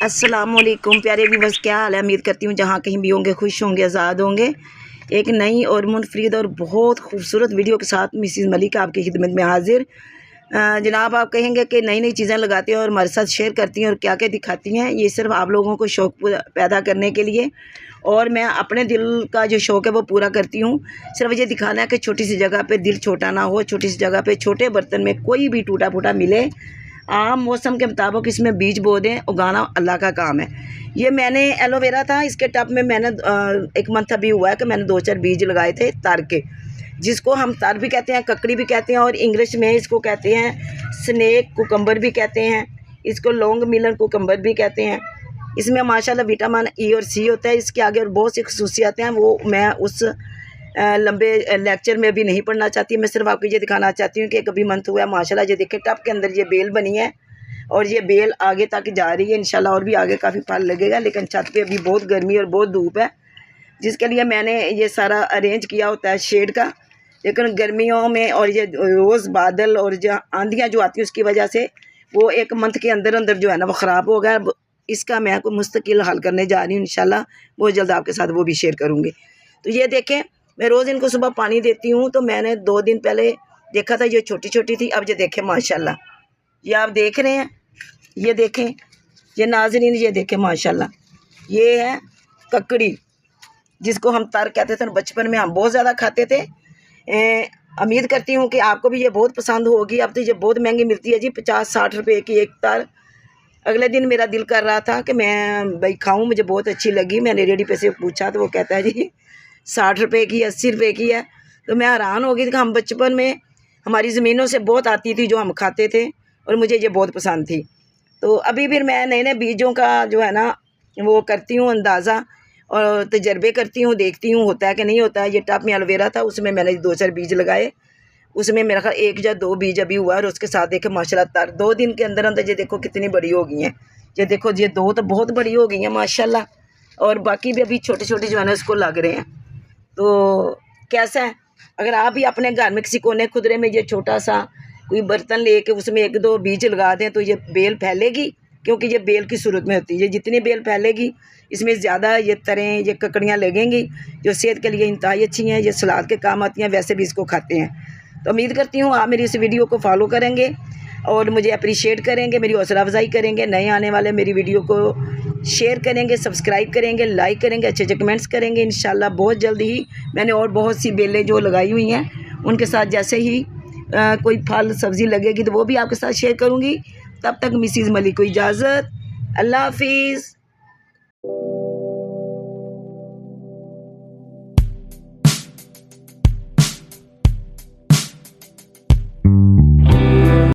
अस्सलामुअलैकुम प्यारे व्यूअर्स, क्या हाल है। उम्मीद करती हूँ जहाँ कहीं भी होंगे खुश होंगे, आज़ाद होंगे। एक नई और मुनफरिद और बहुत खूबसूरत वीडियो के साथ मिसिज़ मलिक आपकी खिदमत में हाजिर। जनाब, आप कहेंगे कि नई नई चीज़ें लगाती हैं और हमारे साथ शेयर करती हैं और क्या क्या दिखाती हैं। ये सिर्फ आप लोगों को शौक़ पैदा करने के लिए, और मैं अपने दिल का जो शौक़ है वो पूरा करती हूँ। सिर्फ ये दिखाना है कि छोटी सी जगह पे दिल छोटा ना हो, छोटी सी जगह पे छोटे बर्तन में कोई भी टूटा फूटा मिले, आम मौसम के मुताबिक इसमें बीज बो दें। उगाना अल्लाह का काम है। ये मैंने एलोवेरा था, इसके टब में मैंने एक मंथ अभी हुआ है कि मैंने 2-4 बीज लगाए थे तार के, जिसको हम तार भी कहते हैं, ककड़ी भी कहते हैं, और इंग्लिश में इसको कहते हैं स्नेक कुकम्बर भी कहते हैं, इसको लॉन्ग मिलन कुकम्बर भी कहते हैं। इसमें माशाल्लाह विटामिन ई और सी होता है। इसके आगे और बहुत सी खसूसियातें हैं, वो मैं उस लंबे लेक्चर में अभी नहीं पढ़ना चाहती। मैं सिर्फ आपको ये दिखाना चाहती हूँ कि कभी मंथ हुआ है। माशाल्लाह ये देखें, टब के अंदर ये बेल बनी है और ये बेल आगे तक जा रही है इंशाल्लाह, और भी आगे काफ़ी फल लगेगा। लेकिन छत पे अभी बहुत गर्मी और बहुत धूप है, जिसके लिए मैंने ये सारा अरेंज किया होता है शेड का। लेकिन गर्मियों में और ये रोज़ बादल और जो आंधियाँ जो आती हैं उसकी वजह से वो एक मंथ के अंदर अंदर जो है ना वो ख़राब हो गया। इसका मैं कोई मुस्तकिल हल करने जा रही हूँ इंशाल्लाह, बहुत जल्द आपके साथ वो भी शेयर करूँगी। तो ये देखें, मैं रोज़ इनको सुबह पानी देती हूँ। तो मैंने 2 दिन पहले देखा था ये छोटी छोटी थी, अब ये देखें माशाल्लाह, ये आप देख रहे हैं, ये देखें, ये नाज़रीन ये देखें माशाल्लाह, ये है ककड़ी, जिसको हम तर कहते थे। बचपन में हम बहुत ज़्यादा खाते थे। उम्मीद करती हूँ कि आपको भी ये बहुत पसंद होगी। अब तो ये बहुत महंगी मिलती है जी, 50-60 रुपये की एक तर। अगले दिन मेरा दिल कर रहा था कि मैं भाई खाऊं, मुझे बहुत अच्छी लगी। मैंने रेडी पे से पूछा तो वो कहता है जी 60 रुपये की, 80 रुपये की है। तो मैं हैरान हो गई कि हम बचपन में हमारी ज़मीनों से बहुत आती थी जो हम खाते थे, और मुझे ये बहुत पसंद थी। तो अभी फिर मैं नए नए बीजों का जो है ना वो करती हूँ अंदाज़ा, और तजर्बे करती हूँ, देखती हूँ होता है कि नहीं होता है। ये टब में एलोवेरा था, उसमें मैंने 2-4 बीज लगाए, उसमें मेरा ख्याल 1 या 2 बीज अभी हुआ, और उसके साथ देखे माशाल्लाह तर 2 दिन के अंदर अंदर ये देखो कितनी बड़ी हो गई हैं। ये देखो, ये 2 तो बहुत बड़ी हो गई हैं माशाल्लाह, और बाकी भी अभी छोटे छोटे जो है ना इसको लग रहे हैं। तो कैसा है, अगर आप भी अपने घर में किसी कोने खुदरे में ये छोटा सा कोई बर्तन लेके उसमें 1-2 बीज लगा दें तो ये बेल फैलेगी, क्योंकि ये बेल की सूरत में होती है। ये जितनी बेल फैलेगी इसमें ज़्यादा ये तरें, ये ककड़ियाँ लगेंगी, जो सेहत के लिए इंतहाई अच्छी हैं। ये सलाद के काम आती हैं, वैसे भी इसको खाते हैं। तो उम्मीद करती हूँ आप मेरी इस वीडियो को फॉलो करेंगे और मुझे अप्रिशिएट करेंगे, मेरी हौसला अफजाई करेंगे। नए आने वाले मेरी वीडियो को शेयर करेंगे, सब्सक्राइब करेंगे, लाइक करेंगे, अच्छे अच्छे कमेंट्स करेंगे। इंशाल्लाह बहुत जल्द ही मैंने और बहुत सी बेलें जो लगाई हुई हैं उनके साथ जैसे ही कोई फल सब्ज़ी लगेगी तो वो भी आपके साथ शेयर करूँगी। तब तक मिसिज़ मलिक को इजाज़त, अल्लाह हाफिज़।